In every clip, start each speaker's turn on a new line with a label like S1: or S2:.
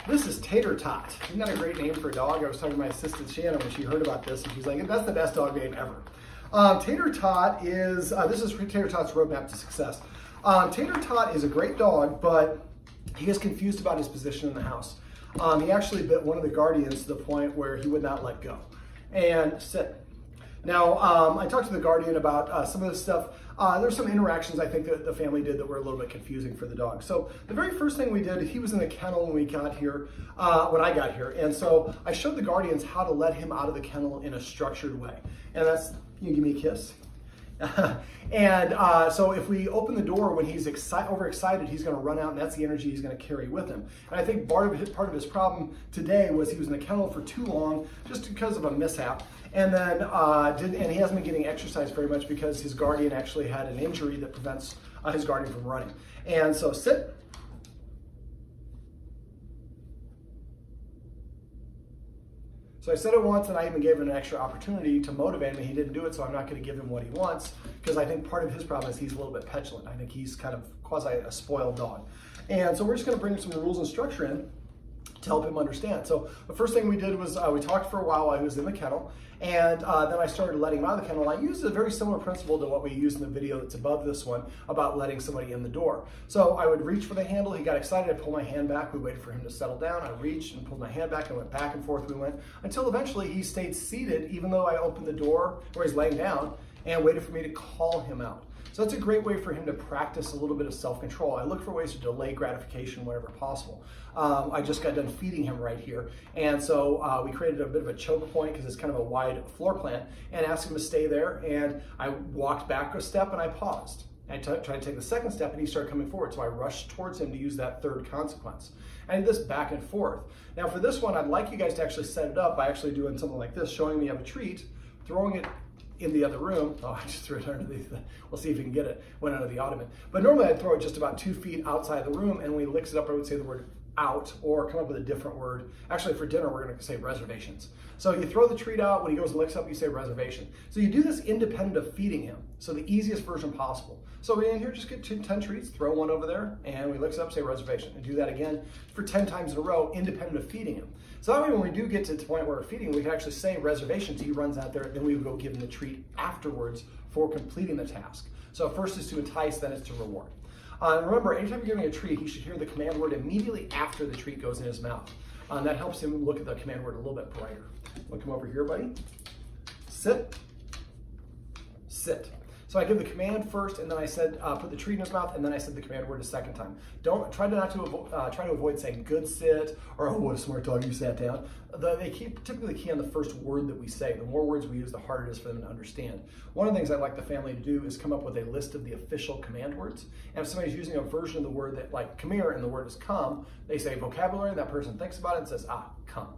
S1: This is Tator Tot. Isn't that a great name for a dog? I was talking to my assistant Shannon when she heard about this, and she's like, that's the best dog name ever. Tator Tot is, this is Tator Tot's roadmap to success. Tator Tot is a great dog, but he is confused about his position in the house. He actually bit one of the guardians to the point where he would not let go. And sit. Now, I talked to the guardian about some of this stuff. There's some interactions I think that the family did that were a little bit confusing for the dog. So the very first thing we did, he was in the kennel when we got here, when I got here. And so I showed the guardians how to let him out of the kennel in a structured way. And that's, you give me a kiss. So if we open the door when he's overexcited, he's going to run out, and that's the energy he's going to carry with him. And I think part of his problem today was he was in the kennel for too long, just because of a mishap. And then and he hasn't been getting exercise very much because his guardian actually had an injury that prevents his guardian from running. And so sit. So I said it once, and I even gave him an extra opportunity to motivate him, and he didn't do it, so I'm not going to give him what he wants, because I think part of his problem is he's a little bit petulant. I think he's kind of quasi a spoiled dog. And so we're just going to bring some rules and structure in to help him understand. So the first thing we did was we talked for a while he was in the kennel, and then I started letting him out of the kennel. I used a very similar principle to what we used in the video that's above this one about letting somebody in the door. So I would reach for the handle, he got excited, I pulled my hand back, we waited for him to settle down, I reached and pulled my hand back and went back and forth we went, until eventually he stayed seated even though I opened the door where he's laying down and waited for me to call him out. So that's a great way for him to practice a little bit of self-control. I look for ways to delay gratification whenever possible. I just got done feeding him right here. And so we created a bit of a choke point because it's kind of a wide floor plan, and asked him to stay there. And I walked back a step and I paused. I tried to take the second step and he started coming forward. So I rushed towards him to use that third consequence. I did this back and forth. Now for this one, I'd like you guys to actually set it up by actually doing something like this, showing me you have a treat, throwing it in the other room. Oh, I just threw it underneath we'll see if you can get it. Went under the ottoman. But normally I'd throw it just about 2 feet outside the room, and when he licks it up, I would say the word out or come up with a different word. Actually, for dinner, we're going to say reservations. So you throw the treat out, when he goes and licks up, you say reservation. So you do this independent of feeding him. So the easiest version possible. So in here, just get 10 treats, throw one over there, and we licks it up, say reservation. And do that again for 10 times in a row, independent of feeding him. So that way when we do get to the point where we're feeding, we can actually say reservations. He runs out there, then we would go give him the treat afterwards for completing the task. So first is to entice, then it's to reward. Remember, anytime you're giving a treat, he should hear the command word immediately after the treat goes in his mouth. That helps him look at the command word a little bit brighter. We'll come over here, buddy. Sit. Sit. So I give the command first, and then I said, put the treat in his mouth, and then I said the command word a second time. Try to avoid saying good sit, or oh, what a smart dog, you sat down. They typically key on the first word that we say. The more words we use, the harder it is for them to understand. One of the things I'd like the family to do is come up with a list of the official command words. And if somebody's using a version of the word that, like come here, and the word is come, they say vocabulary, that person thinks about it and says, come.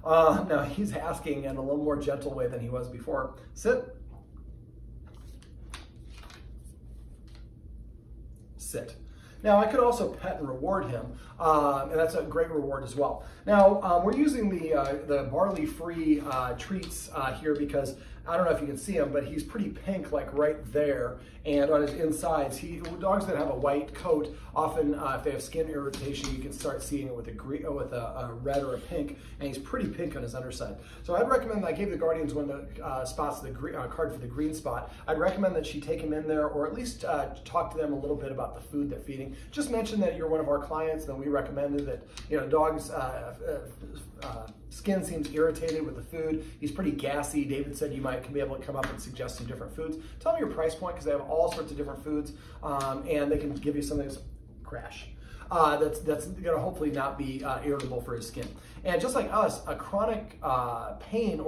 S1: Now he's asking in a little more gentle way than he was before. Sit. Sit. Now I could also pet and reward him, and that's a great reward as well. Now we're using the barley-free treats here because I don't know if you can see him, but he's pretty pink, like right there, and on his insides. Dogs that have a white coat, often if they have skin irritation, you can start seeing it with a red or a pink, and he's pretty pink on his underside. So I'd recommend, I gave the guardians one of the spots, the card for the green spot. I'd recommend that she take him in there, or at least talk to them a little bit about the food they're feeding. Just mention that you're one of our clients, then we recommended that, dogs skin seems irritated with the food. He's pretty gassy. David said you can be able to come up and suggest some different foods. Tell them your price point, because they have all sorts of different foods, and they can give you something that's crash. That's going to hopefully not be irritable for his skin. And just like us, a chronic pain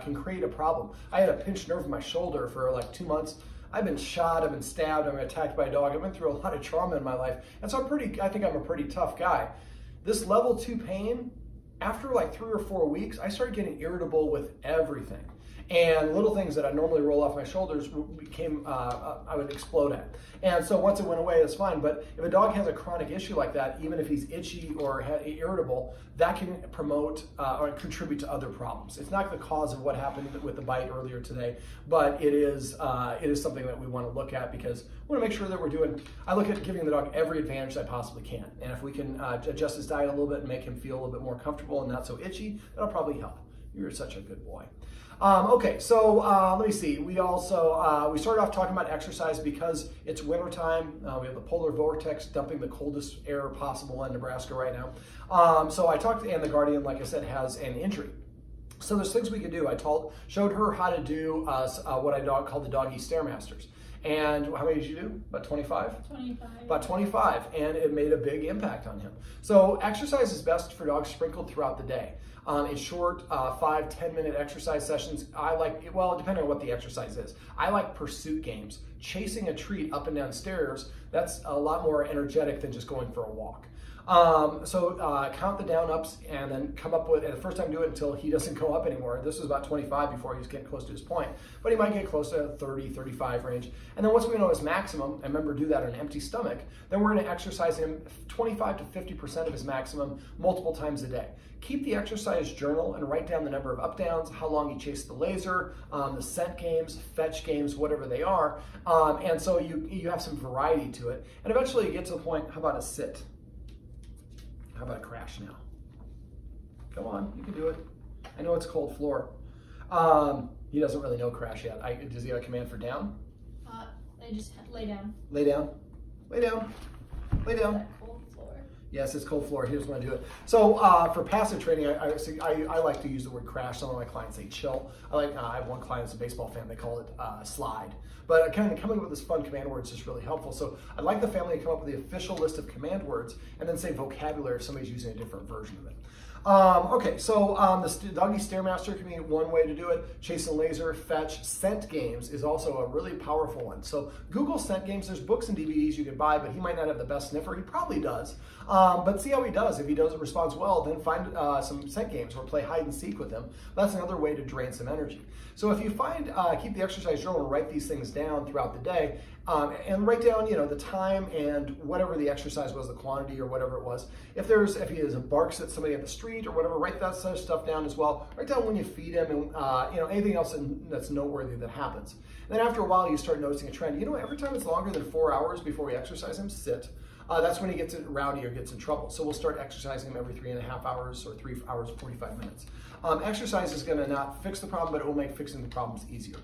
S1: can create a problem. I had a pinched nerve in my shoulder for like 2 months. I've been shot, I've been stabbed, I've been attacked by a dog. I've been through a lot of trauma in my life. And so I think I'm a pretty tough guy. This level 2 pain, after like 3 or 4 weeks, I started getting irritable with everything. And little things that I normally roll off my shoulders became, I would explode at. And so once it went away, it's fine. But if a dog has a chronic issue like that, even if he's itchy or irritable, that can promote or contribute to other problems. It's not the cause of what happened with the bite earlier today, but it is something that we want to look at, because we want to make sure that we're doing, I look at giving the dog every advantage I possibly can. And if we can adjust his diet a little bit and make him feel a little bit more comfortable and not so itchy, that'll probably help. You're such a good boy. Okay, so let me see. We also, we started off talking about exercise because it's wintertime. We have the polar vortex dumping the coldest air possible in Nebraska right now. So I talked, and the Guardian, like I said, has an injury. So there's things we could do. Showed her how to do what I call the doggy stairmasters. And how many did you do? About 25? 25. About 25, and it made a big impact on him. So exercise is best for dogs sprinkled throughout the day. In short 5-10 minute exercise sessions. I like, well, depending on what the exercise is. I like pursuit games. Chasing a treat up and down stairs, that's a lot more energetic than just going for a walk. So count the down ups and then come up with, and the first time do it until he doesn't go up anymore. This was about 25 before he was getting close to his point, but he might get close to 30, 35 range. And then once we know his maximum, and remember do that on an empty stomach, then we're gonna exercise him 25 to 50% of his maximum multiple times a day. Keep the exercise journal and write down the number of up downs, how long he chased the laser, the scent games, fetch games, whatever they are. And so you have some variety to it. And eventually you get to the point, how about a sit? How about a crash now? Come on, you can do it. I know it's cold floor. He doesn't really know crash yet. Does he have a command for down?
S2: I just lay down.
S1: Lay down. Lay down. Lay down.
S2: That cold floor.
S1: Yes, it's cold floor. He doesn't want to do it. So for passive training, I like to use the word crash. Some of my clients say chill. I have one client who's a baseball fan. They call it slide. But kind of coming up with this fun command word is just really helpful. So I'd like the family to come up with the official list of command words and then say vocabulary if somebody's using a different version of it. Okay, so the doggy stairmaster can be one way to do it. Chase and laser, fetch, scent games is also a really powerful one. So Google scent games. There's books and DVDs you can buy, but he might not have the best sniffer. He probably does. But see how he does. If he responds well, then find some scent games or play hide and seek with him. That's another way to drain some energy. So if you find, keep the exercise journal and write these things down throughout the day, and write down, the time and whatever the exercise was, the quantity or whatever it was. If he barks at somebody at the street or whatever, write that sort of stuff down as well. Write down when you feed him and anything else that's noteworthy that happens. And then after a while, you start noticing a trend. Every time it's longer than 4 hours before we exercise him, sit. That's when he gets rowdy or gets in trouble. So we'll start exercising him every 3.5 hours or 3 hours, 45 minutes. Exercise is going to not fix the problem, but it will make fixing the problems easier.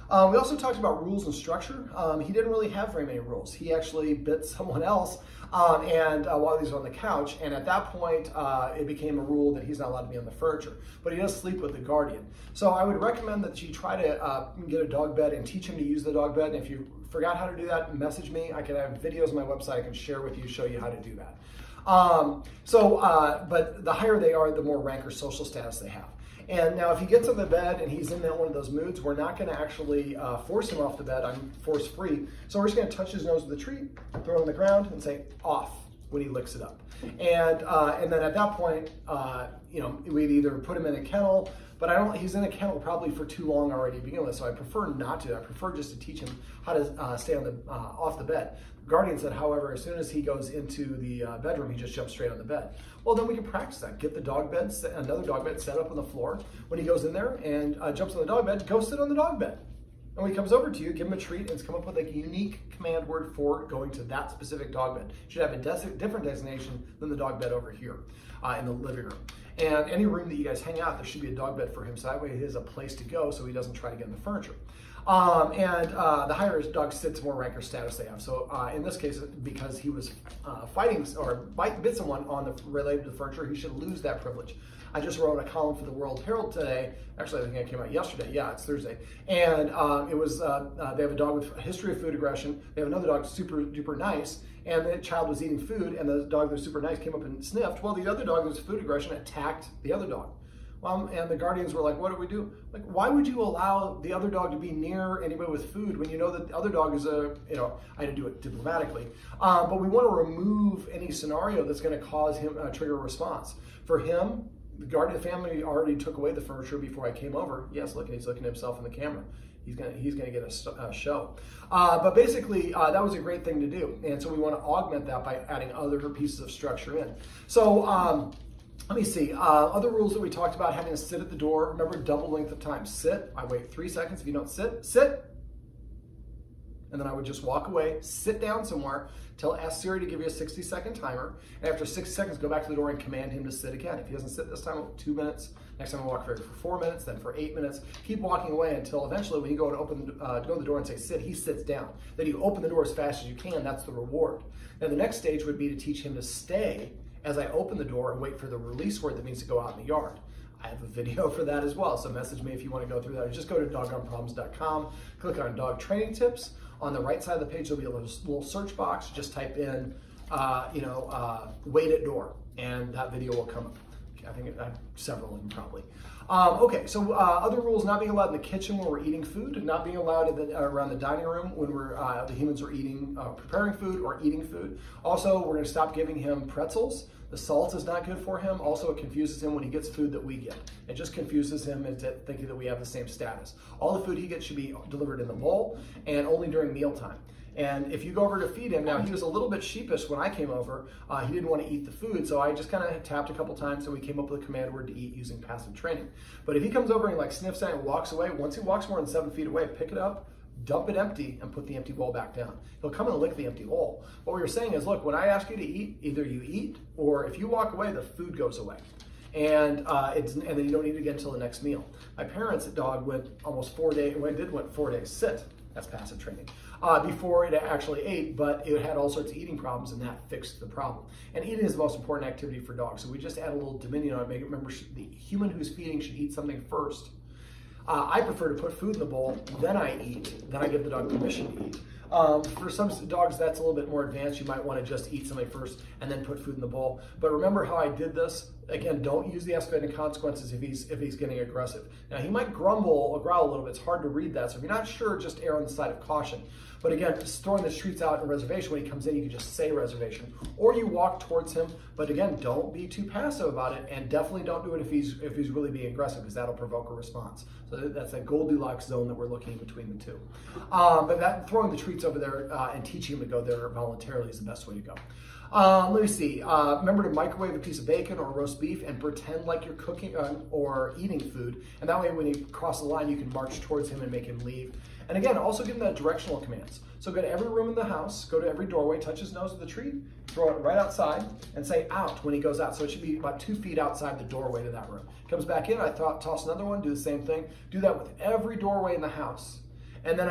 S1: We also talked about rules and structure. He didn't really have very many rules. He actually bit someone else while he was on the couch, and at that point, it became a rule that he's not allowed to be on the furniture. But he does sleep with the Guardian. So I would recommend that you try to get a dog bed and teach him to use the dog bed. And if you forgot how to do that, message me. I can have videos on my website I can share with you, show you how to do that. But the higher they are, the more rank or social status they have. And now if he gets on the bed and he's in one of those moods, we're not going to actually force him off the bed. I'm force free. So we're just going to touch his nose with a treat, throw it on the ground, and say off when he licks it up. And then at that point, we'd either put him in a kennel, but he's in a kennel probably for too long already to begin with, so I prefer not to. I prefer just to teach him how to stay on off the bed. Guardian said, however, as soon as he goes into the bedroom, he just jumps straight on the bed. Well, then we can practice that. Get the dog bed, another dog bed set up on the floor. When he goes in there and jumps on the dog bed, go sit on the dog bed. And when he comes over to you, give him a treat and come up with a unique command word for going to that specific dog bed. You should have a different designation than the dog bed over here in the living room. And any room that you guys hang out, there should be a dog bed for him, so that way he has a place to go so he doesn't try to get in the furniture. The higher his dog sits, more rank or status they have. So in this case, because he was fighting or bit someone related to the furniture, he should lose that privilege. I just wrote a column for the World Herald today. Actually, I think it came out yesterday. Yeah, it's Thursday. And it was, they have a dog with a history of food aggression. They have another dog super duper nice. And the child was eating food, and the dog that was super nice came up and sniffed. Well, the other dog that was food aggression attacked the other dog. And the Guardians were like, what do we do? Like, why would you allow the other dog to be near anybody with food when you know that the other dog is I had to do it diplomatically. But we want to remove any scenario that's going to cause him trigger a response. For him, the guardian family already took away the furniture before I came over. Yes, look, he's looking at himself in the camera. He's gonna get a show. But basically, that was a great thing to do. And so we want to augment that by adding other pieces of structure in. So let me see. Other rules that we talked about, having to sit at the door. Remember, double length of time. Sit. I wait 3 seconds. If you don't sit, sit. And then I would just walk away, sit down somewhere, ask Siri to give you a 60-second timer. And after 60 seconds, go back to the door and command him to sit again. If he doesn't sit this time, 2 minutes. Next time I walk for 4 minutes, then for 8 minutes. Keep walking away until eventually when you go to go to the door and say sit, he sits down. Then you open the door as fast as you can. That's the reward. Now the next stage would be to teach him to stay as I open the door and wait for the release word that means to go out in the yard. I have a video for that as well, so message me if you want to go through that. Or just go to doggonproblems.com, click on dog training tips. On the right side of the page, there'll be a little search box. Just type in, wait at door, and that video will come up. I think I have several of them probably. Okay, so other rules: not being allowed in the kitchen when we're eating food, not being allowed around the dining room when the humans are eating, preparing food or eating food. Also, we're going to stop giving him pretzels. The salt is not good for him. Also, it confuses him when he gets food that we get. It just confuses him into thinking that we have the same status. All the food he gets should be delivered in the bowl and only during mealtime. And if you go over to feed him, now he was a little bit sheepish when I came over. He didn't want to eat the food, so I just kind of tapped a couple times and we came up with a command word to eat using passive training. But if he comes over and like sniffs at it and walks away, once he walks more than 7 feet away, pick it up, dump it empty, and put the empty bowl back down. He'll come and lick the empty bowl. What we were saying is, look, when I ask you to eat, either you eat, or if you walk away, the food goes away. And then you don't eat it again until the next meal. My parents' dog went almost 4 days, went 4 days sit. That's passive training. Before it actually ate, but it had all sorts of eating problems, and that fixed the problem. And eating is the most important activity for dogs, so we just add a little dominion on it. Make it remember the human who's feeding should eat something first. I prefer to put food in the bowl, then I eat, then I give the dog permission to eat. For some dogs, that's a little bit more advanced. You might want to just eat something first and then put food in the bowl. But remember how I did this? Again, don't use the escalating consequences if he's getting aggressive. Now, he might grumble or growl a little bit. It's hard to read that. So if you're not sure, just err on the side of caution. But again, just throwing the treats out in reservation, when he comes in, you can just say reservation. Or you walk towards him. But again, don't be too passive about it. And definitely don't do it if he's really being aggressive, because that'll provoke a response. So that's that Goldilocks zone that we're looking in between the two. But that throwing the treats over there and teaching him to go there voluntarily is the best way to go. Let me see. Remember to microwave a piece of bacon or roast beef and pretend like you're cooking or eating food. And that way, when you cross the line, you can march towards him and make him leave. And again, also give him that directional commands. So go to every room in the house, go to every doorway, touch his nose with the treat, throw it right outside, and say out when he goes out. So it should be about 2 feet outside the doorway to that room. Comes back in, I toss another one, do the same thing. Do that with every doorway in the house. And then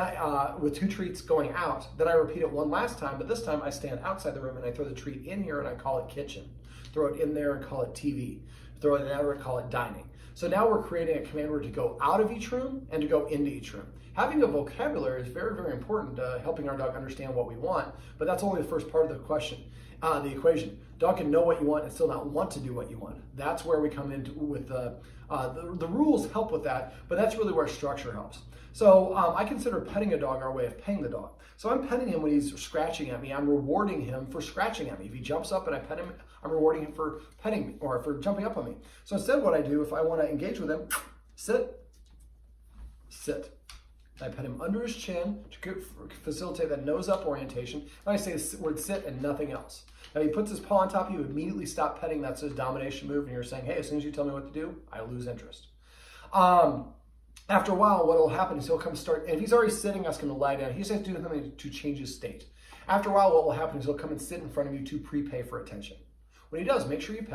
S1: with 2 treats going out, then I repeat it one last time, but this time I stand outside the room and I throw the treat in here and I call it kitchen. Throw it in there and call it TV. Throw it in there and call it dining. So now we're creating a command word to go out of each room and to go into each room. Having a vocabulary is very, very important to helping our dog understand what we want, but that's only the first part of the equation. Dog can know what you want and still not want to do what you want. That's where we come into with the rules help with that, but that's really where structure helps. So I consider petting a dog our way of paying the dog. So I'm petting him when he's scratching at me. I'm rewarding him for scratching at me. If he jumps up and I pet him, I'm rewarding him for petting me or for jumping up on me. So instead what I do, if I want to engage with him, sit, sit. I pet him under his chin to facilitate that nose up orientation. And I say the word sit and nothing else. Now he puts his paw on top, you immediately stop petting. That's his domination move. And you're saying, hey, as soon as you tell me what to do, I lose interest. After a while, what will happen is he'll come start, and if he's already sitting, ask him to lie down. He just has to do something to change his state. After a while, what will happen is he'll come and sit in front of you to prepay for attention. When he does, make sure you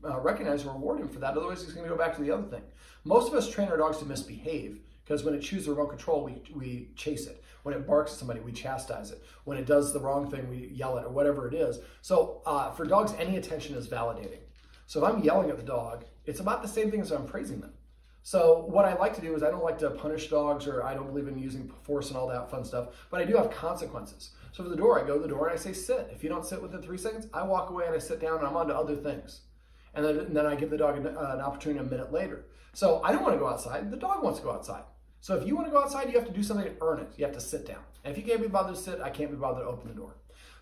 S1: recognize and reward him for that. Otherwise, he's going to go back to the other thing. Most of us train our dogs to misbehave because when it chooses the remote control, we chase it. When it barks at somebody, we chastise it. When it does the wrong thing, we yell at it or whatever it is. So for dogs, any attention is validating. So if I'm yelling at the dog, it's about the same thing as I'm praising them. So what I like to do is I don't like to punish dogs, or I don't believe in using force and all that fun stuff, but I do have consequences. So for the door, I go to the door and I say sit. If you don't sit within 3 seconds, I walk away and I sit down and I'm on to other things. And then I give the dog an opportunity a minute later. So I don't want to go outside. The dog wants to go outside. So if you want to go outside, you have to do something to earn it. You have to sit down. And if you can't be bothered to sit, I can't be bothered to open the door.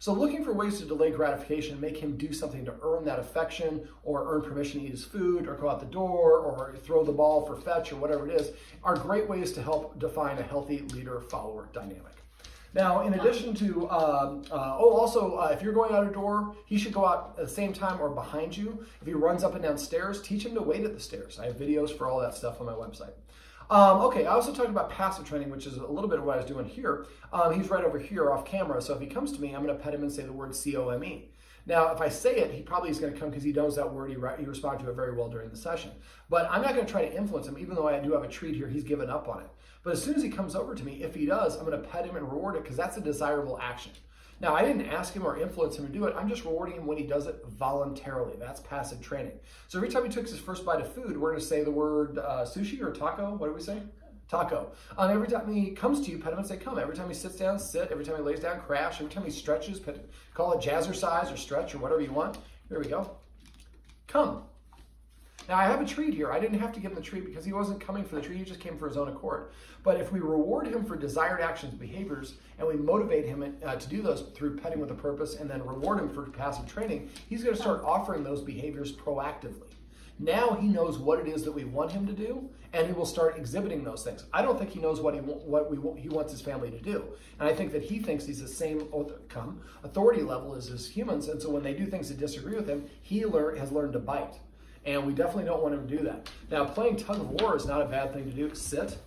S1: So looking for ways to delay gratification, make him do something to earn that affection or earn permission to eat his food or go out the door or throw the ball for fetch or whatever it is, are great ways to help define a healthy leader-follower dynamic. Now, in addition to, if you're going out a door, he should go out at the same time or behind you. If he runs up and down stairs, teach him to wait at the stairs. I have videos for all that stuff on my website. I also talked about passive training, which is a little bit of what I was doing here. He's right over here off camera, so if he comes to me, I'm going to pet him and say the word C-O-M-E. Now, if I say it, he probably is going to come because he knows that word. He responded to it very well during the session. But I'm not going to try to influence him, even though I do have a treat here. He's given up on it. But as soon as he comes over to me, if he does, I'm going to pet him and reward it because that's a desirable action. Now, I didn't ask him or influence him to do it. I'm just rewarding him when he does it voluntarily. That's passive training. So every time he took his first bite of food, we're going to say the word sushi or taco. What do we say? Taco. Every time he comes to you, pet him and say, come. Every time he sits down, sit. Every time he lays down, crash. Every time he stretches, call it jazzercise or stretch or whatever you want. Here we go. Come. Now, I have a treat here. I didn't have to give him the treat because he wasn't coming for the treat. He just came for his own accord. But if we reward him for desired actions, behaviors, and we motivate him to do those through petting with a purpose and then reward him for passive training, he's going to start offering those behaviors proactively. Now he knows what it is that we want him to do, and he will start exhibiting those things. I don't think he knows what he wants his family to do. And I think that he thinks he's the same authority level as his humans, and so when they do things that disagree with him, he has learned to bite. And we definitely don't want him to do that. Now, playing tug of war is not a bad thing to do. Sit.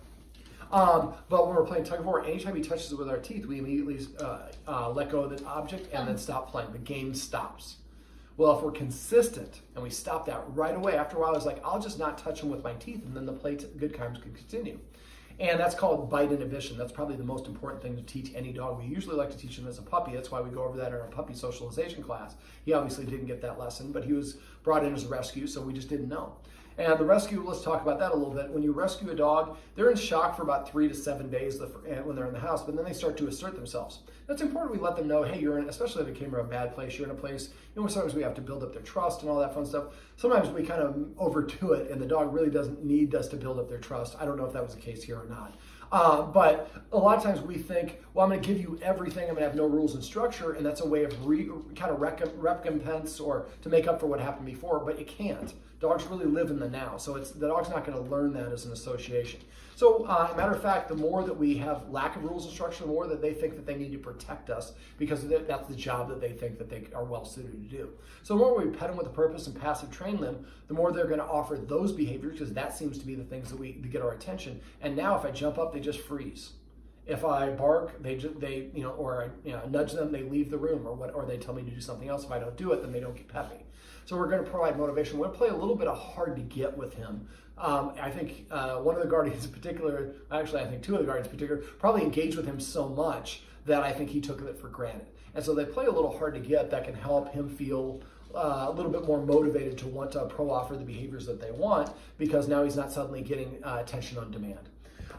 S1: But when we're playing tug of war, anytime he touches it with our teeth, we immediately let go of the object and then stop playing. The game stops. Well, if we're consistent and we stop that right away, after a while, it's like, I'll just not touch him with my teeth, and then the good times can continue. And that's called bite inhibition. That's probably the most important thing to teach any dog. We usually like to teach him as a puppy. That's why we go over that in our puppy socialization class. He obviously didn't get that lesson, but he was brought in as a rescue, so we just didn't know. And the rescue, let's talk about that a little bit. When you rescue a dog, they're in shock for about 3 to 7 days when they're in the house, but then they start to assert themselves. That's important. We let them know, hey, you're in, especially if it came from a bad place, you're in a place, sometimes we have to build up their trust and all that fun stuff. Sometimes we kind of overdo it, and the dog really doesn't need us to build up their trust. I don't know if that was the case here or not. But a lot of times we think, well, I'm going to give you everything. I'm going to have no rules and structure, and that's a way of recompense or to make up for what happened before, but it can't. Dogs really live in the now, so the dog's not going to learn that as an association. So, matter of fact, the more that we have lack of rules and structure, the more that they think that they need to protect us because that's the job that they think that they are well suited to do. So the more we pet them with a purpose and passive train them, the more they're going to offer those behaviors because that seems to be the things that get our attention. And now if I jump up, they just freeze. If I bark, or I nudge them, they leave the room, or they tell me to do something else. If I don't do it, then they don't get peppy. So we're going to provide motivation. We're going to play a little bit of hard to get with him. I think one of the guardians in particular, actually I think 2 of the guardians in particular, probably engaged with him so much that I think he took it for granted. And so they play a little hard to get that can help him feel a little bit more motivated to want to pro-offer the behaviors that they want because now he's not suddenly getting attention on demand.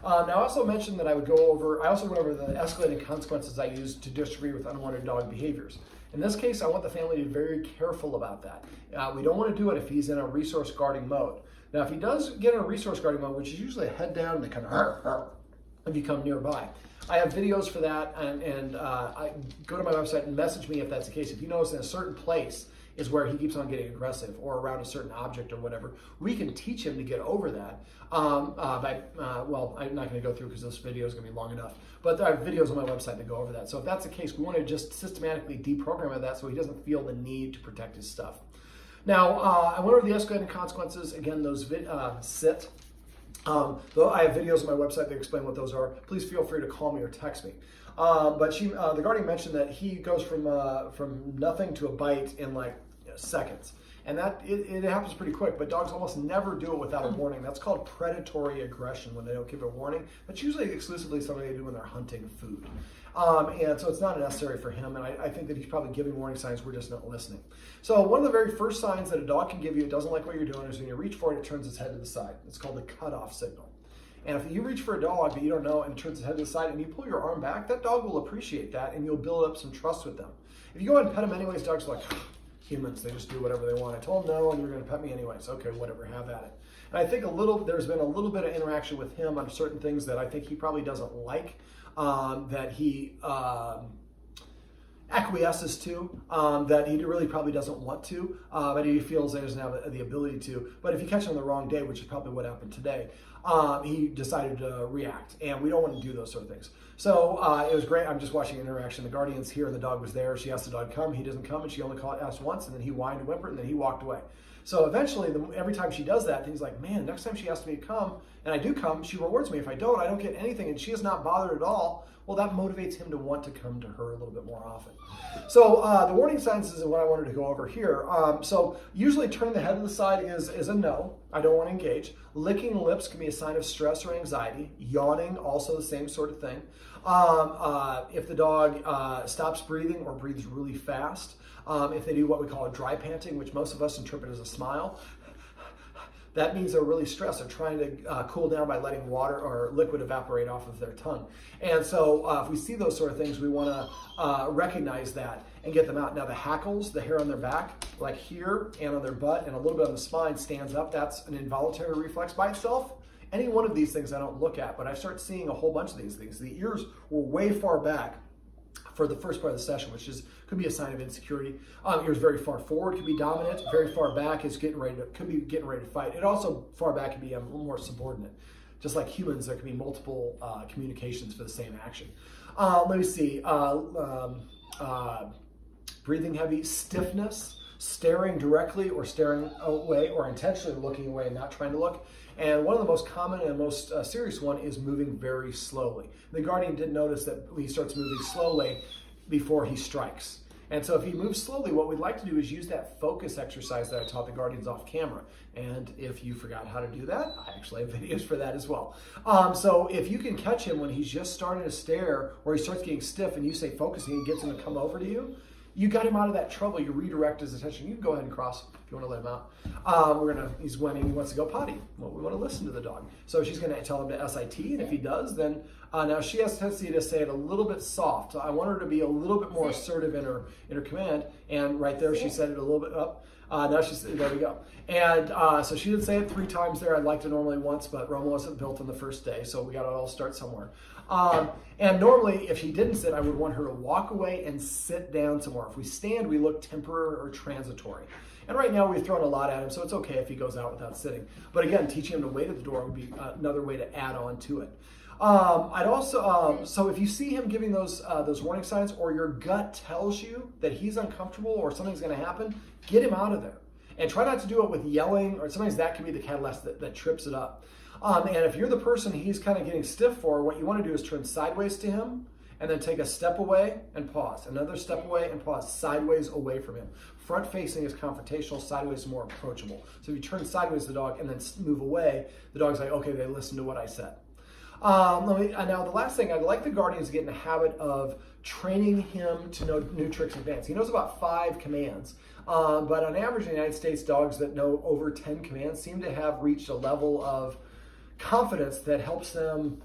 S1: Now, I also mentioned that I went over the escalating consequences I use to disagree with unwanted dog behaviors. In this case, I want the family to be very careful about that. We don't want to do it if he's in a resource guarding mode. Now, if he does get in a resource guarding mode, which is usually a head down and they kind of if you come nearby, I have videos for that, and I go to my website and message me if that's the case. If you notice in a certain place is where he keeps on getting aggressive or around a certain object or whatever, we can teach him to get over that. I'm not going to go through because this video is going to be long enough, but I have videos on my website that go over that. So if that's the case, we want to just systematically deprogram that so he doesn't feel the need to protect his stuff. Now, I went over the escalating consequences. Again, those sit. Though I have videos on my website that explain what those are. Please feel free to call me or text me. But the guardian mentioned that he goes from nothing to a bite in like seconds. And that it happens pretty quick, but dogs almost never do it without a warning. That's called predatory aggression when they don't give a warning. That's usually exclusively something they do when they're hunting food. And so it's not necessary for him, and I think that he's probably giving warning signs, we're just not listening. So one of the very first signs that a dog can give you it doesn't like what you're doing is when you reach for it, it turns its head to the side. It's called the cutoff signal. And if you reach for a dog that you don't know and it turns its head to the side and you pull your arm back, that dog will appreciate that and you'll build up some trust with them. If you go ahead and pet them anyways, dogs are like, humans, they just do whatever they want. I told them no, and you're going to pet me anyways. Okay, whatever, have at it. And I think there's been a little bit of interaction with him on certain things that I think he probably doesn't like, that he acquiesces to, that he really probably doesn't want to, but he feels he doesn't have the ability to. But if you catch him on the wrong day, which is probably what happened today, he decided to react, and we don't want to do those sort of things. So it was great. I'm just watching an interaction. The guardian's here, and the dog was there. She asked the dog to come. He doesn't come, and she only asked once, and then he whined and whimpered, and then he walked away. So eventually, every time she does that, he's like, man, next time she asks me to come, and I do come, she rewards me. If I don't get anything, and she is not bothered at all, well, that motivates him to want to come to her a little bit more often. So the warning signs is what I wanted to go over here. So usually turning the head to the side is a no. I don't want to engage. Licking lips can be a sign of stress or anxiety. Yawning, also the same sort of thing. If the dog stops breathing or breathes really fast, if they do what we call a dry panting, which most of us interpret as a smile, that means they're really stressed. They're trying to cool down by letting water or liquid evaporate off of their tongue. And so if we see those sort of things, we want to recognize that and get them out. Now the hackles, the hair on their back, like here and on their butt and a little bit on the spine stands up. That's an involuntary reflex by itself. Any one of these things I don't look at, but I start seeing a whole bunch of these things. The ears were way far back for the first part of the session, which could be a sign of insecurity. Ears very far forward could be dominant. Very far back is could be getting ready to fight. It also far back can be a little more subordinate. Just like humans, there can be multiple communications for the same action. Let me see. Breathing heavy, stiffness, staring directly or staring away or intentionally looking away and not trying to look. And one of the most common and most serious one is moving very slowly. The guardian did notice that he starts moving slowly before he strikes. And so if he moves slowly, what we'd like to do is use that focus exercise that I taught the guardians off camera. And if you forgot how to do that, I actually have videos for that as well. So if you can catch him when he's just starting to stare or he starts getting stiff and you say focusing and gets him to come over to you, you got him out of that trouble. You redirect his attention. You can go ahead and cross if you want to let him out. He's whining, he wants to go potty. Well, we want to listen to the dog. So she's going to tell him to SIT, and if he does, then now she has a tendency to say it a little bit soft. So I want her to be a little bit more assertive in her command, and right there she said it a little bit up. Now she's, there we go. And so she did say it 3 times there. I'd like to normally once, but Roma wasn't built on the first day, so we got to all start somewhere. And normally, if she didn't sit, I would want her to walk away and sit down some more. If we stand, we look temporary or transitory. And right now, we've thrown a lot at him, so it's okay if he goes out without sitting. But again, teaching him to wait at the door would be another way to add on to it. I'd also, so if you see him giving those warning signs, or your gut tells you that he's uncomfortable or something's going to happen, get him out of there. And try not to do it with yelling, or sometimes that can be the catalyst that trips it up. And if you're the person he's kind of getting stiff for, what you want to do is turn sideways to him, and then take a step away and pause. Another step away and pause, sideways away from him. Front facing is confrontational, sideways is more approachable. So if you turn sideways to the dog and then move away, the dog's like, okay, they listened to what I said. Now the last thing, I'd like the guardians to get in the habit of training him to know new tricks in advance. He knows about 5 commands, but on average in the United States, dogs that know over 10 commands seem to have reached a level of confidence that helps them,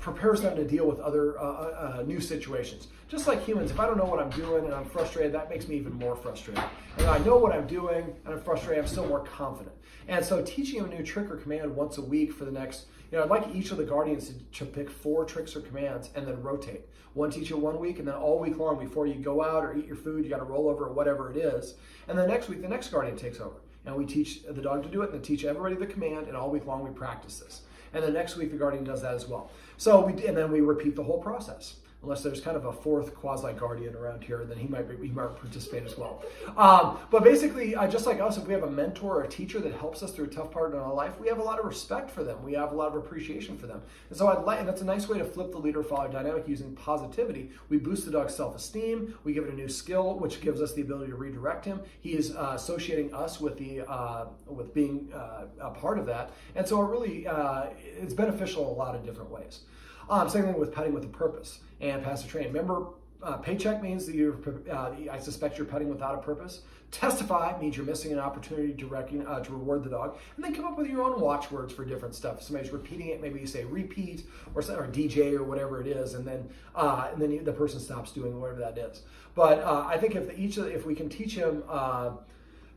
S1: prepares them to deal with other new situations. Just like humans, if I don't know what I'm doing and I'm frustrated, that makes me even more frustrated. And I know what I'm doing and I'm frustrated, I'm still more confident. And so teaching them a new trick or command once a week for the next, I'd like each of the guardians to pick 4 tricks or commands and then rotate. One teacher 1 week, and then all week long before you go out or eat your food, you got to roll over or whatever it is. And then next week, the next guardian takes over. And we teach the dog to do it, and then teach everybody the command, and all week long we practice this. And then next week the guardian does that as well. And then we repeat the whole process. Unless there's kind of a 4th quasi-guardian around here, then he might participate as well. But basically, just like us, if we have a mentor or a teacher that helps us through a tough part in our life, we have a lot of respect for them. We have a lot of appreciation for them. And so and that's a nice way to flip the leader-follower dynamic using positivity. We boost the dog's self-esteem. We give it a new skill, which gives us the ability to redirect him. He is associating us with with being a part of that. And so it really, it's beneficial in a lot of different ways. Same thing with petting with a purpose and passive training. Remember, paycheck means that I suspect you're petting without a purpose. Testify means you're missing an opportunity to reward the dog. And then come up with your own watchwords for different stuff. If somebody's repeating it, maybe you say repeat or DJ or whatever it is, and then the person stops doing whatever that is. But I think if we can teach him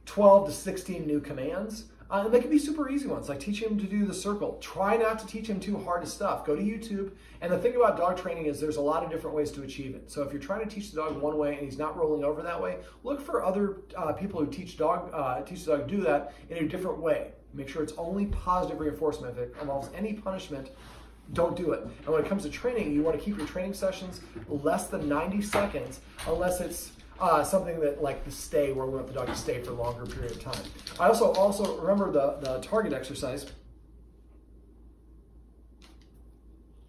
S1: 12 to 16 new commands. And they can be super easy ones, like teaching him to do the circle. Try not to teach him too hard stuff. Go to YouTube. And the thing about dog training is there's a lot of different ways to achieve it. So if you're trying to teach the dog one way and he's not rolling over that way, look for other people who teach the dog to do that in a different way. Make sure it's only positive reinforcement. If it involves any punishment, don't do it. And when it comes to training, you want to keep your training sessions less than 90 seconds unless it's something that like the stay, where we want the dog to stay for a longer period of time. I also remember the target exercise.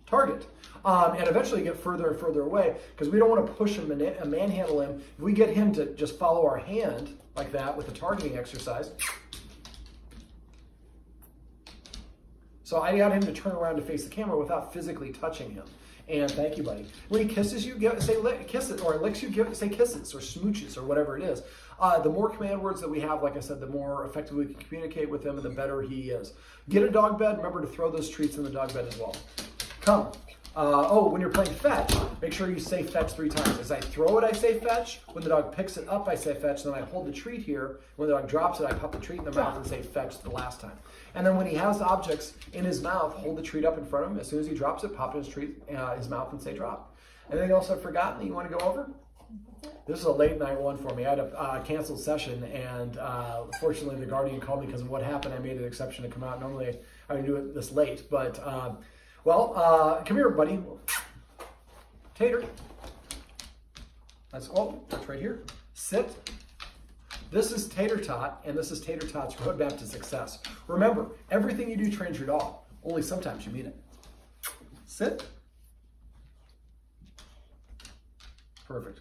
S1: Target. And eventually get further and further away because we don't want to push him and manhandle him. If we get him to just follow our hand like that with the targeting exercise. So I got him to turn around to face the camera without physically touching him. And thank you, buddy. When he kisses you, say kiss it, or licks you, say kisses or smooches or whatever it is. The more command words that we have, like I said, the more effectively we can communicate with him and the better he is. Get a dog bed. Remember to throw those treats in the dog bed as well. Come. When you're playing fetch, make sure you say fetch 3 times. As I throw it, I say fetch. When the dog picks it up, I say fetch. Then I hold the treat here. When the dog drops it, I pop the treat in the mouth and say fetch the last time. And then when he has objects in his mouth, hold the treat up in front of him. As soon as he drops it, pop in his treat, his mouth, and say drop. Anything else I've forgotten that you want to go over? This is a late night one for me. I had a canceled session, and fortunately the guardian called me because of what happened. I made an exception to come out. Normally I would do it this late, but come here, buddy. Tater. That's right here. Sit. This is Tator Tot, and this is Tator Tot's roadmap to success. Remember, everything you do trains your dog. Only sometimes you mean it. Sit. Perfect.